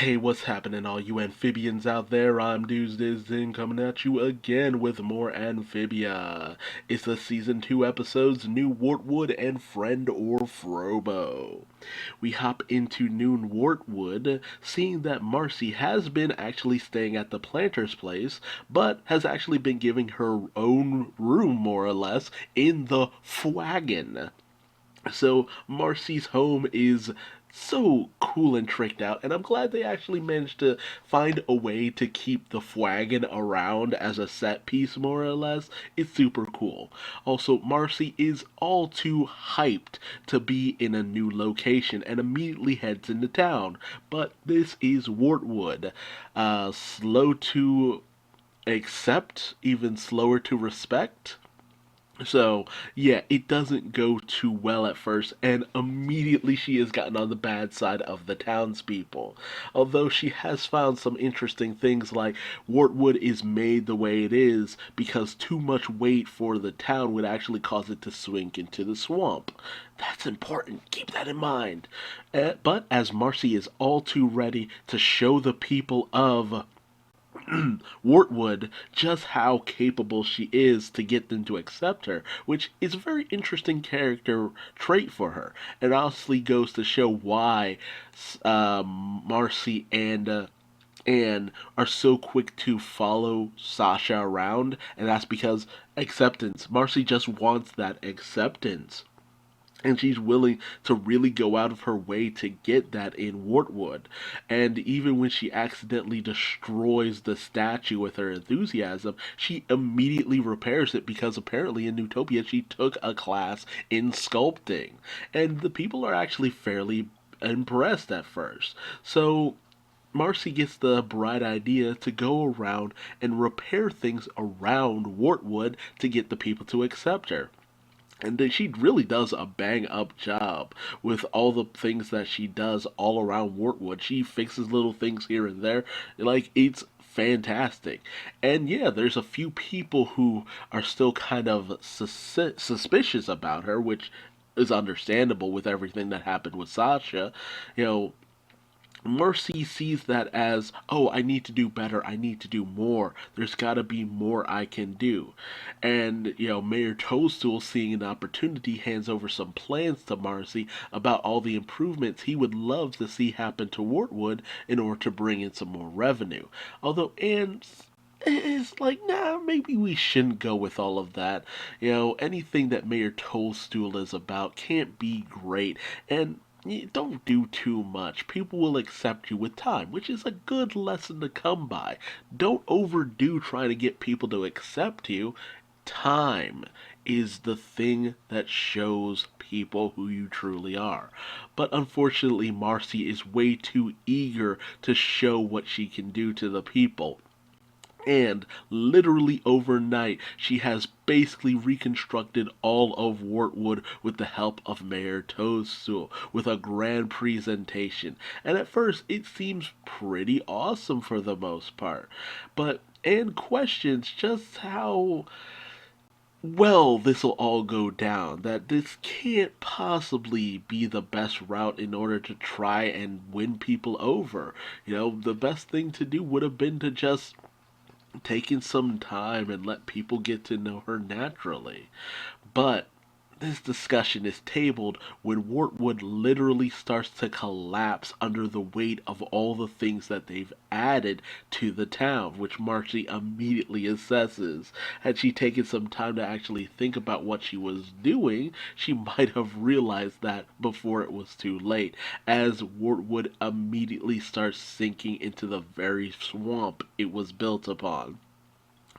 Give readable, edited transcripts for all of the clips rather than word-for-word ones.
Hey, what's happening, all you amphibians out there? I'm Duuz-Diz-Din coming at you again with more Amphibia. It's the season 2 episodes, New Wartwood and Friend or Frobo. We hop into Noon Wartwood, seeing that Marcy has been actually staying at the planter's place, but has actually been giving her own room, more or less, in the Fwagon. So Marcy's home is so cool and tricked out, and I'm glad they actually managed to find a way to keep the flagon around as a set piece, more or less. It's super cool. Also, Marcy is all too hyped to be in a new location and immediately heads into town. But this is Wartwood, slow to accept, even slower to respect. So, yeah, it doesn't go too well at first, and immediately she has gotten on the bad side of the townspeople. Although she has found some interesting things like Wartwood is made the way it is because too much weight for the town would actually cause it to swing into the swamp. That's important, keep that in mind. But as Marcy is all too ready to show the people of Wartwood just how capable she is to get them to accept her, which is a very interesting character trait for her. It honestly goes to show why Marcy and Anne are so quick to follow Sasha around, and that's because acceptance. Marcy just wants that acceptance, and she's willing to really go out of her way to get that in Wartwood. And even when she accidentally destroys the statue with her enthusiasm, she immediately repairs it because apparently in Utopia she took a class in sculpting. And the people are actually fairly impressed at first. So Marcy gets the bright idea to go around and repair things around Wartwood to get the people to accept her. And she really does a bang up job with all the things that she does all around Wartwood. She fixes little things here and there. Like, it's fantastic. And yeah, there's a few people who are still kind of suspicious about her, which is understandable with everything that happened with Sasha. You know, Mercy sees that as, oh, I need to do better. I need to do more. There's got to be more I can do. And, Mayor Toadstool, seeing an opportunity, hands over some plans to Marcy about all the improvements he would love to see happen to Wartwood in order to bring in some more revenue. Although Anne is like, nah, maybe we shouldn't go with all of that. Anything that Mayor Toadstool is about can't be great. And you don't do too much. People will accept you with time, which is a good lesson to come by. Don't overdo trying to get people to accept you. Time is the thing that shows people who you truly are. But unfortunately, Marcy is way too eager to show what she can do to the people. And literally overnight, she has basically reconstructed all of Wartwood with the help of Mayor Toadstool, with a grand presentation. And at first, it seems pretty awesome for the most part. But Anne questions just how well this'll all go down, that this can't possibly be the best route in order to try and win people over. The best thing to do would have been to just taking some time and let people get to know her naturally. But this discussion is tabled when Wartwood literally starts to collapse under the weight of all the things that they've added to the town, which Marcy immediately assesses. Had she taken some time to actually think about what she was doing, she might have realized that before it was too late, as Wartwood immediately starts sinking into the very swamp it was built upon.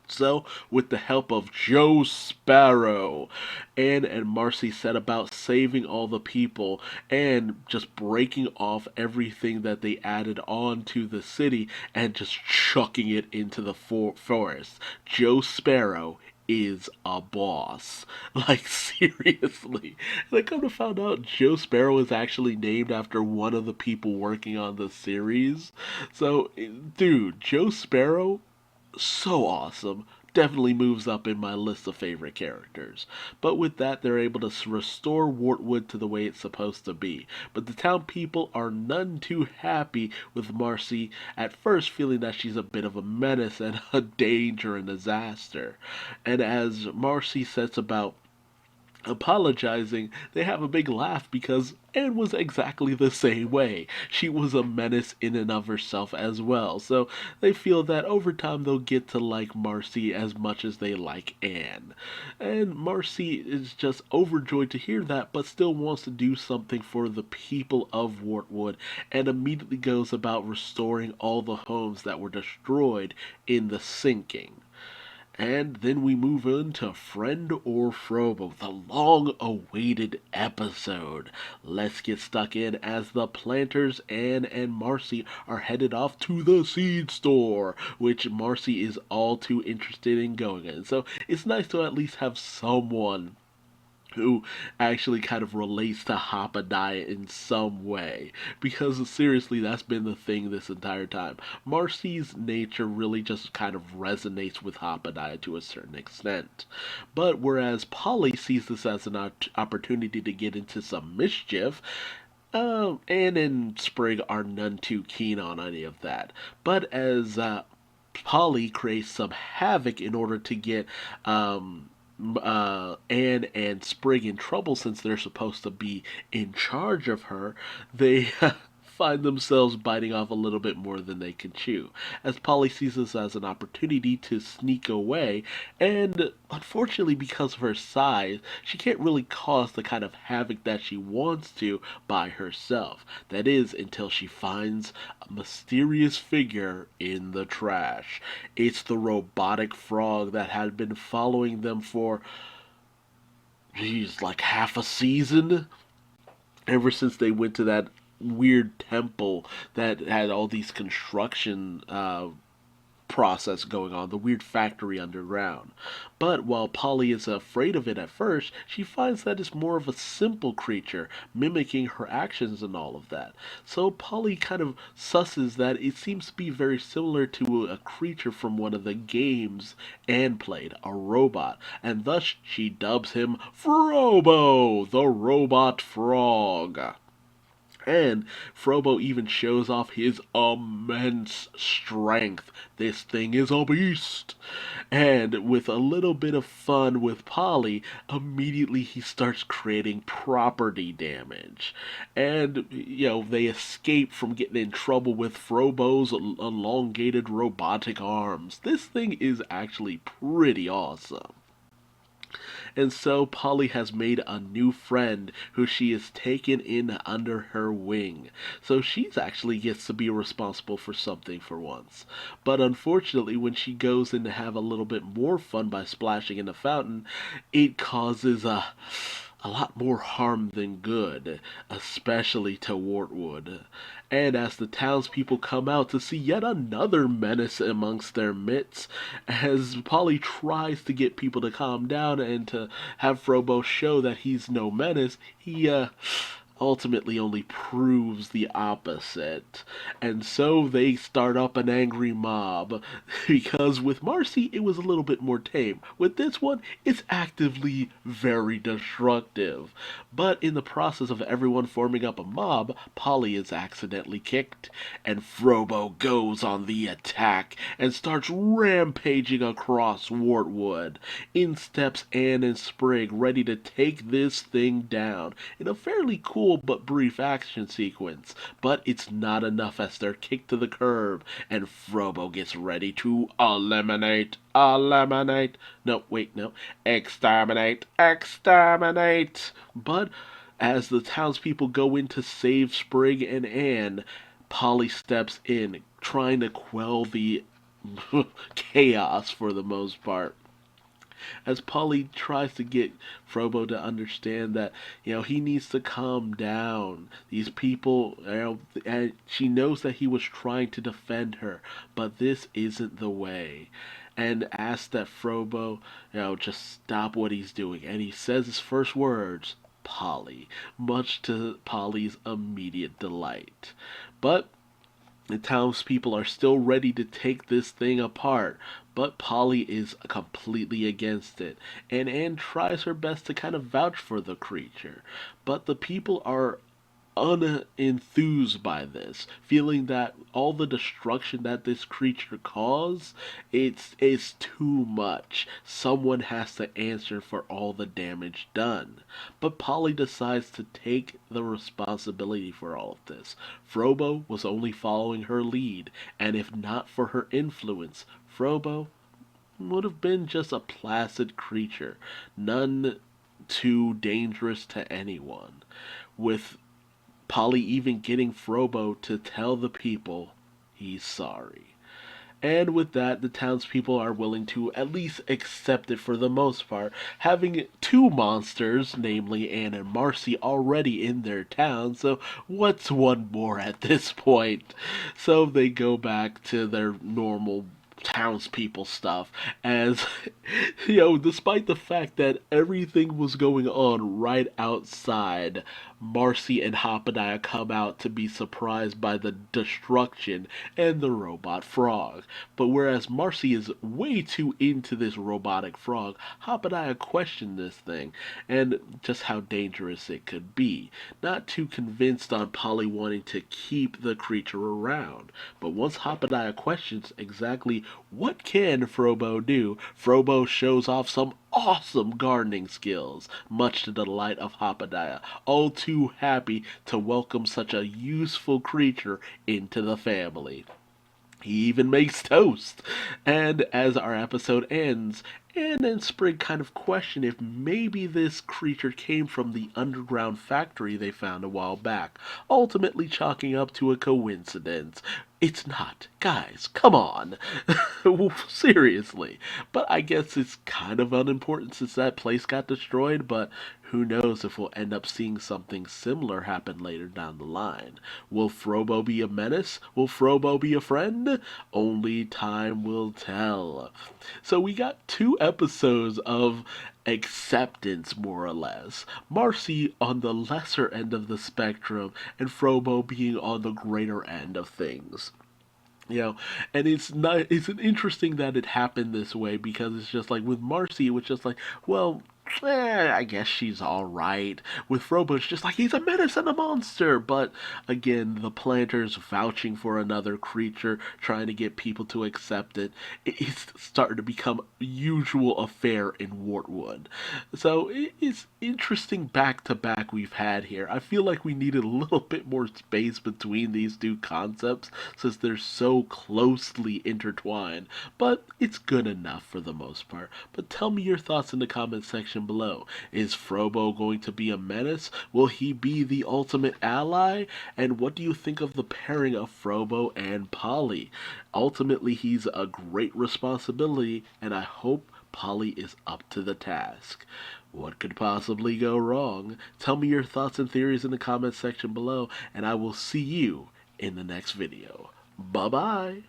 So, with the help of Joe Sparrow, Anne and Marcy set about saving all the people and just breaking off everything that they added on to the city and just chucking it into the forest. Joe Sparrow is a boss. Like, seriously. And I come to find out Joe Sparrow is actually named after one of the people working on the series. So, dude, Joe Sparrow so awesome. definitely moves up in my list of favorite characters. But with that, they're able to restore Wartwood to the way it's supposed to be. But the town people are none too happy with Marcy, at first feeling that she's a bit of a menace and a danger and disaster. And as Marcy sets about apologizing, they have a big laugh because Anne was exactly the same way. She was a menace in and of herself as well. So they feel that over time they'll get to like Marcy as much as they like Anne. And Marcy is just overjoyed to hear that, but still wants to do something for the people of Wartwood and immediately goes about restoring all the homes that were destroyed in the sinking. And then we move on to Friend or Frobo, the long awaited episode. Let's get stuck in as the planters, Anne and Marcy, are headed off to the seed store, which Marcy is all too interested in going in. So it's nice to at least have someone who actually kind of relates to Hoppadiah in some way. Because seriously, that's been the thing this entire time. Marcy's nature really just kind of resonates with Hoppadiah to a certain extent. But whereas Polly sees this as an opportunity to get into some mischief, Anne and Sprig are none too keen on any of that. But as Polly creates some havoc in order to get Anne and Sprig in trouble since they're supposed to be in charge of her, they find themselves biting off a little bit more than they can chew. As Polly sees this as an opportunity to sneak away, and unfortunately, because of her size, she can't really cause the kind of havoc that she wants to by herself. That is, until she finds a mysterious figure in the trash. It's the robotic frog that had been following them for, geez, like half a season? Ever since they went to that weird temple that had all these construction process going on, the weird factory underground. But while Polly is afraid of it at first, she finds that it's more of a simple creature, mimicking her actions and all of that. So Polly kind of susses that it seems to be very similar to a creature from one of the games Anne played, a robot, and thus she dubs him Frobo, the robot frog. And Frobo even shows off his immense strength. This thing is a beast. And with a little bit of fun with Polly, immediately he starts creating property damage. And, they escape from getting in trouble with Frobo's elongated robotic arms. This thing is actually pretty awesome. And so Polly has made a new friend who she has taken in under her wing. So she's actually gets to be responsible for something for once. But unfortunately, when she goes in to have a little bit more fun by splashing in the fountain, it causes a lot more harm than good, especially to Wartwood. And as the townspeople come out to see yet another menace amongst their midst, as Polly tries to get people to calm down and to have Frobo show that he's no menace, he ultimately only proves the opposite. And so they start up an angry mob. Because with Marcy, it was a little bit more tame. With this one, it's actively very destructive. But in the process of everyone forming up a mob, Polly is accidentally kicked, and Frobo goes on the attack and starts rampaging across Wartwood. In steps Anne and Sprig, ready to take this thing down in a fairly cool but brief action sequence. But it's not enough as they're kicked to the curb, and Frobo gets ready to eliminate. No, wait, no. Exterminate. But as the townspeople go in to save Sprig and Anne, Polly steps in, trying to quell the chaos for the most part. As Polly tries to get Frobo to understand that, he needs to calm down. These people, and she knows that he was trying to defend her, but this isn't the way. And asks that Frobo, just stop what he's doing. And he says his first words, Polly, much to Polly's immediate delight. But The townspeople are still ready to take this thing apart, but Polly is completely against it, and Anne tries her best to kind of vouch for the creature. But the people are unenthused by this, feeling that all the destruction that this creature caused, it's too much. Someone has to answer for all the damage done. But Polly decides to take the responsibility for all of this. Frobo was only following her lead, and if not for her influence, Frobo would have been just a placid creature, none too dangerous to anyone. With Polly even getting Frobo to tell the people he's sorry. And with that, the townspeople are willing to at least accept it for the most part, having two monsters, namely Anne and Marcy, already in their town, so what's one more at this point? So they go back to their normal townspeople stuff as despite the fact that everything was going on right outside, Marcy and Hoppediah come out to be surprised by the destruction and the robot frog. But whereas Marcy is way too into this robotic frog, Hoppediah questioned this thing and just how dangerous it could be, not too convinced on Polly wanting to keep the creature around. But once Hoppediah questions exactly what can Frobo do, Frobo shows off some awesome gardening skills, much to the delight of Hoppediah, all too happy to welcome such a useful creature into the family. He even makes toast. And as our episode ends, Anne and Sprig kind of question if maybe this creature came from the underground factory they found a while back, ultimately chalking up to a coincidence. It's not. Guys, come on. Seriously. But I guess it's kind of unimportant since that place got destroyed, but who knows if we'll end up seeing something similar happen later down the line. Will Frobo be a menace? Will Frobo be a friend? Only time will tell. So we got 2 episodes of acceptance, more or less. Marcy on the lesser end of the spectrum, and Frobo being on the greater end of things. And it's an interesting that it happened this way because it's just like with Marcy, it was just like, well, I guess she's alright. With Frobo, it's just like he's a menace and a monster. But again, the planters vouching for another creature, trying to get people to accept it, it's starting to become a usual affair in Wartwood. So it's interesting back to back we've had here. I feel like we needed a little bit more space between these two concepts since they're so closely intertwined. But it's good enough for the most part. But tell me your thoughts in the comment section below. Is Frobo going to be a menace? Will he be the ultimate ally? And what do you think of the pairing of Frobo and Polly? Ultimately, he's a great responsibility, and I hope Polly is up to the task. What could possibly go wrong? Tell me your thoughts and theories in the comment section below, and I will see you in the next video. Bye-bye!